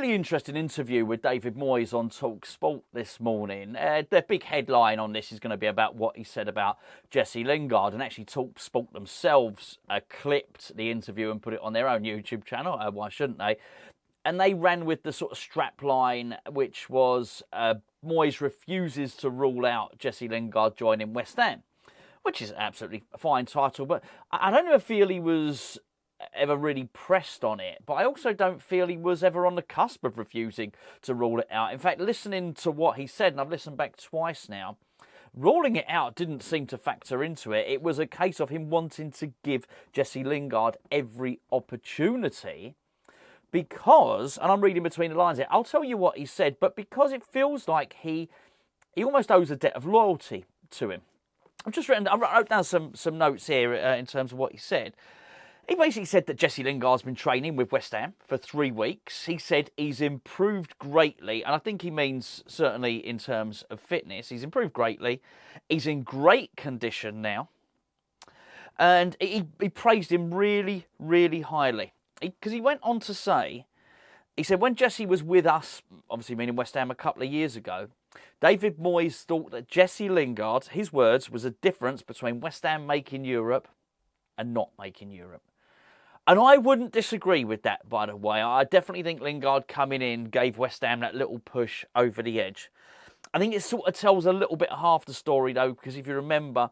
really interesting interview with David Moyes on Talk Sport this morning. The big headline on this is going to be about what he said about Jesse Lingard, and actually Talk Sport themselves clipped the interview and put it on their own YouTube channel. Why shouldn't they? And they ran with the sort of strap line, which was Moyes refuses to rule out Jesse Lingard joining West Ham, which is an absolutely fine title. But I don't ever feel he was ever really pressed on it, but I also don't feel he was ever on the cusp of refusing to rule it out. In fact, listening to what he said, and I've listened back twice now, ruling it out didn't seem to factor into it. It was a case of him wanting to give Jesse Lingard every opportunity because, and I'm reading between the lines here, I'll tell you what he said, but because it feels like he almost owes a debt of loyalty to him. I wrote down some notes here in terms of what he said. He basically said that Jesse Lingard's been training with West Ham for 3 weeks. He said he's improved greatly, and I think he means certainly in terms of fitness. He's improved greatly. He's in great condition now. And he praised him really, really highly. Because he went on to say, he said, when Jesse was with us, obviously meaning West Ham a couple of years ago, David Moyes thought that Jesse Lingard, his words, was a difference between West Ham making Europe and not making Europe. And I wouldn't disagree with that, by the way. I definitely think Lingard coming in gave West Ham that little push over the edge. I think it sort of tells a little bit half the story, though, because if you remember,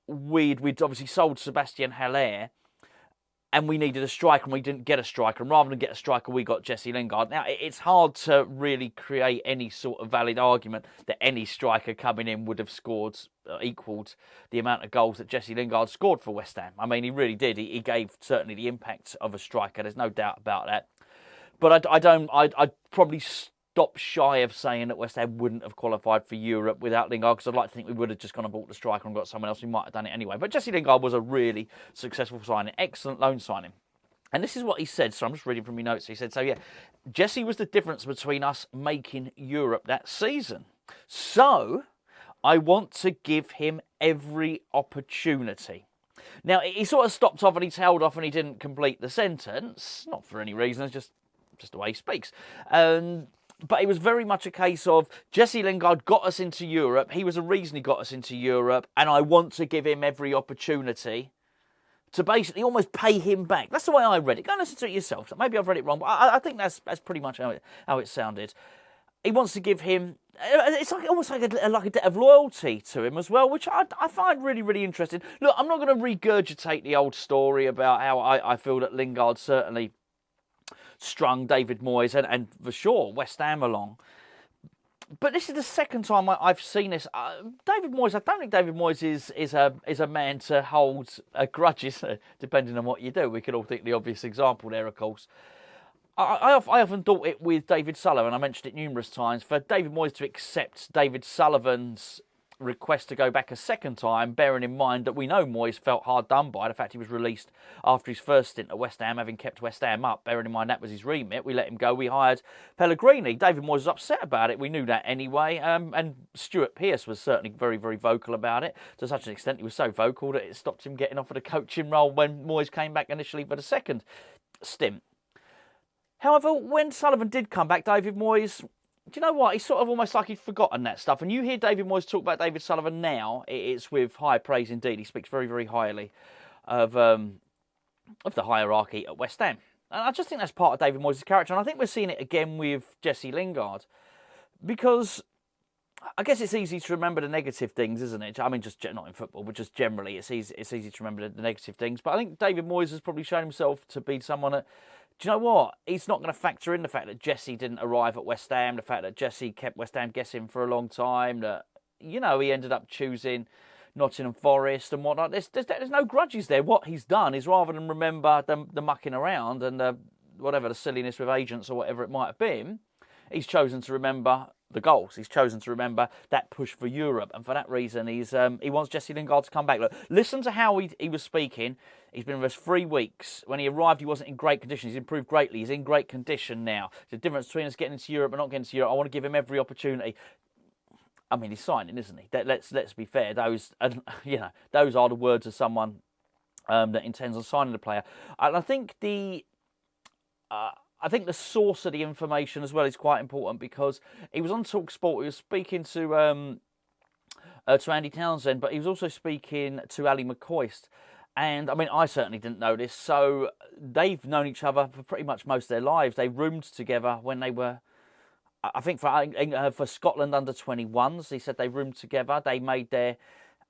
we'd obviously sold Sebastian Haller, and we needed a striker, and we didn't get a striker. And rather than get a striker, we got Jesse Lingard. Now, it's hard to really create any sort of valid argument that any striker coming in would have scored, equalled the amount of goals that Jesse Lingard scored for West Ham. I mean, he really did. He gave certainly the impact of a striker. There's no doubt about that. But I'd probably stop shy of saying that West Ham wouldn't have qualified for Europe without Lingard, because I'd like to think we would have just gone and bought the striker and got someone else who might have done it anyway. But Jesse Lingard was a really successful signing, excellent loan signing. And this is what he said, so I'm just reading from my notes. He said, so yeah, Jesse was the difference between us making Europe that season. So I want to give him every opportunity. Now, he sort of stopped off and he tailed off and he didn't complete the sentence, not for any reason, it's just the way he speaks. But it was very much a case of Jesse Lingard got us into Europe. He was a reason he got us into Europe. And I want to give him every opportunity to basically almost pay him back. That's the way I read it. Go and listen to it yourself. Maybe I've read it wrong, but I think that's pretty much how it sounded. He wants to give him, it's almost like a debt of loyalty to him as well, which I find really, really interesting. Look, I'm not going to regurgitate the old story about how I feel that Lingard certainly strung David Moyes and for sure West Ham along. But this is the second time I've seen this. David Moyes, I don't think David Moyes is a man to hold grudges, depending on what you do. We could all think the obvious example there, of course. I often thought it with David Sullivan, I mentioned it numerous times, for David Moyes to accept David Sullivan's request to go back a second time, bearing in mind that we know Moyes felt hard done by the fact he was released after his first stint at West Ham, having kept West Ham up, bearing in mind that was his remit. We let him go, we hired Pellegrini. David Moyes was upset about it, we knew that anyway, and Stuart Pearce was certainly very, very vocal about it, to such an extent he was so vocal that it stopped him getting offered a coaching role when Moyes came back initially for the second stint. However, when Sullivan did come back, David Moyes, do you know what? He's sort of almost like he'd forgotten that stuff. And you hear David Moyes talk about David Sullivan now, it's with high praise indeed. He speaks very, very highly of the hierarchy at West Ham. And I just think that's part of David Moyes' character. And I think we're seeing it again with Jesse Lingard. Because I guess it's easy to remember the negative things, isn't it? I mean, just not in football, but just generally, it's easy to remember the negative things. But I think David Moyes has probably shown himself to be someone that, do you know what? He's not going to factor in the fact that Jesse didn't arrive at West Ham, the fact that Jesse kept West Ham guessing for a long time, that, you know, he ended up choosing Nottingham Forest and whatnot. There's no grudges there. What he's done is, rather than remember the mucking around and the silliness with agents or whatever it might have been, he's chosen to remember the goals. He's chosen to remember that push for Europe, and for that reason, he wants Jesse Lingard to come back. Look, listen to how he was speaking. He's been with us 3 weeks. When he arrived, he wasn't in great condition. He's improved greatly. He's in great condition now. There's a difference between us getting into Europe and not getting into Europe. I want to give him every opportunity. I mean, he's signing, isn't he? Let's be fair. Those are the words of someone that intends on signing the player. And I think I think the source of the information as well is quite important, because he was on TalkSport. He was speaking to Andy Townsend, but he was also speaking to Ali McCoist. And, I mean, I certainly didn't know this. So they've known each other for pretty much most of their lives. They roomed together when they were, I think, for Scotland under-21s. He said they roomed together. They made their...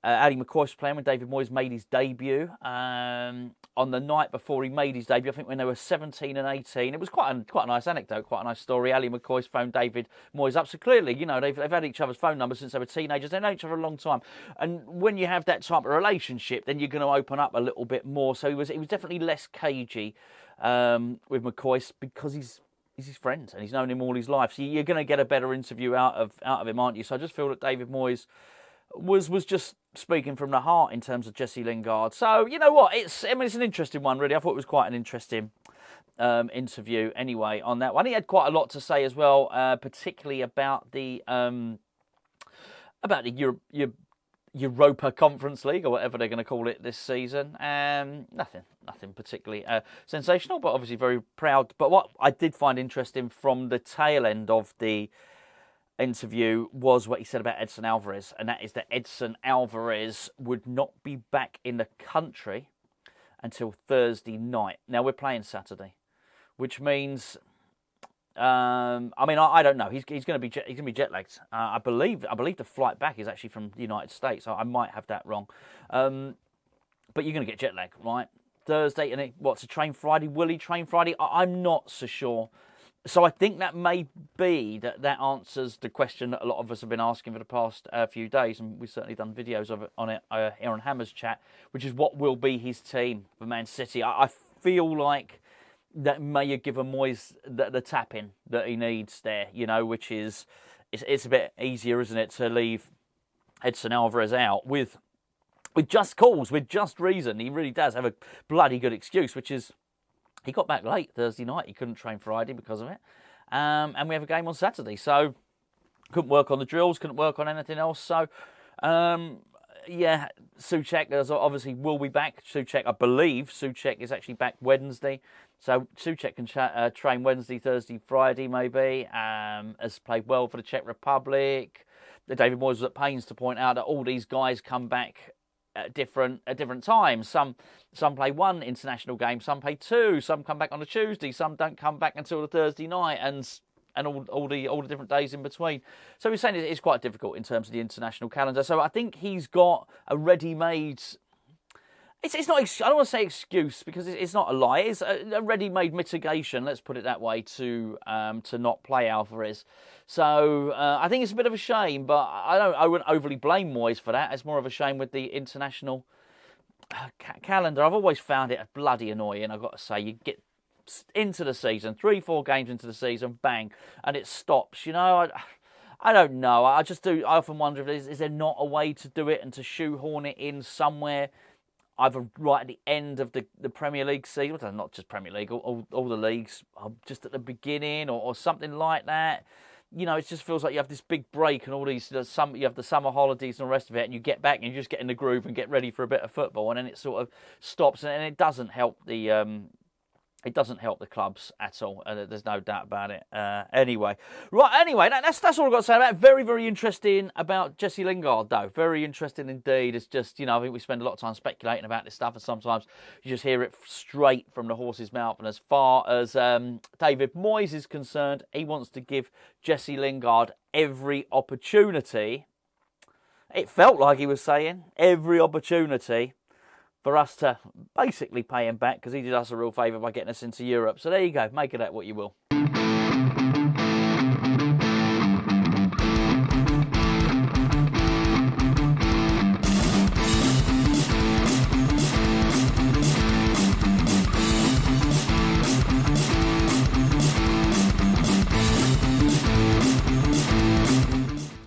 Ali McCoist playing when David Moyes made his debut on the night before he made his debut. I think when they were 17 and 18. It was quite a nice anecdote, quite a nice story. Ali McCoist phoned David Moyes up. So clearly, you know, they've had each other's phone numbers since they were teenagers. They know each other a long time. And when you have that type of relationship, then you're going to open up a little bit more. So he was definitely less cagey with McCoist, because he's his friend and he's known him all his life. So you're going to get a better interview out of him, aren't you? So I just feel that David Moyes was just speaking from the heart in terms of Jesse Lingard. So, you know what, it's an interesting one, really. I thought it was quite an interesting interview anyway on that one. He had quite a lot to say as well, particularly about the Europa Conference League, or whatever they're going to call it this season. Nothing particularly sensational, but obviously very proud. But what I did find interesting from the tail end of the interview was what he said about Edson Alvarez, and that is that Edson Alvarez would not be back in the country until Thursday night. Now, we're playing Saturday, which means I don't know. He's going to be jet lagged. I believe the flight back is actually from the United States. I might have that wrong, but you're going to get jet lag, right? Thursday, and to train Friday? Will he train Friday? I'm not so sure. So I think that may be that answers the question that a lot of us have been asking for the past few days, and we've certainly done videos of it on it here on Hammer's Chat, which is what will be his team for Man City. I feel like that may have given Moyes the tap-in that he needs there, you know, which is it's a bit easier, isn't it, to leave Edson Alvarez out with just cause, with just reason. He really does have a bloody good excuse, which is he got back late Thursday night. He couldn't train Friday because of it. And we have a game on Saturday. So couldn't work on the drills, couldn't work on anything else. So, Souček obviously will be back. Souček, I believe Souček is actually back Wednesday. So Souček can train Wednesday, Thursday, Friday maybe. Has played well for the Czech Republic. David Moyes was at pains to point out that all these guys come back at different times. Some play one international game, some play two, some come back on a Tuesday, some don't come back until the Thursday night, and all the different days in between. So we're saying it's quite difficult in terms of the international calendar. So I think he's got a ready-made. It's not. I don't want to say excuse, because it's not a lie. It's a ready-made mitigation. Let's put it that way, to not play Alvarez. So I think it's a bit of a shame, but I wouldn't overly blame Moyes for that. It's more of a shame with the international calendar. I've always found it bloody annoying. I've got to say, you get into the season, 3-4 games into the season, bang, and it stops. You know, I don't know. I often wonder if is there not a way to do it and to shoehorn it in somewhere, either right at the end of the Premier League season, not just Premier League, all the leagues, just at the beginning or something like that. You know, it just feels like you have this big break and all these, you have the summer holidays and the rest of it, and you get back and you just get in the groove and get ready for a bit of football, and then it sort of stops, and it doesn't help the clubs at all. There's no doubt about it. Anyway, that's all I've got to say about it. Very, very interesting about Jesse Lingard, though. Very interesting indeed. It's just, you know, I think we spend a lot of time speculating about this stuff, and sometimes you just hear it straight from the horse's mouth. And as far as David Moyes is concerned, he wants to give Jesse Lingard every opportunity. It felt like he was saying every opportunity for us to basically pay him back, because he did us a real favour by getting us into Europe. So there you go. Make of that what you will.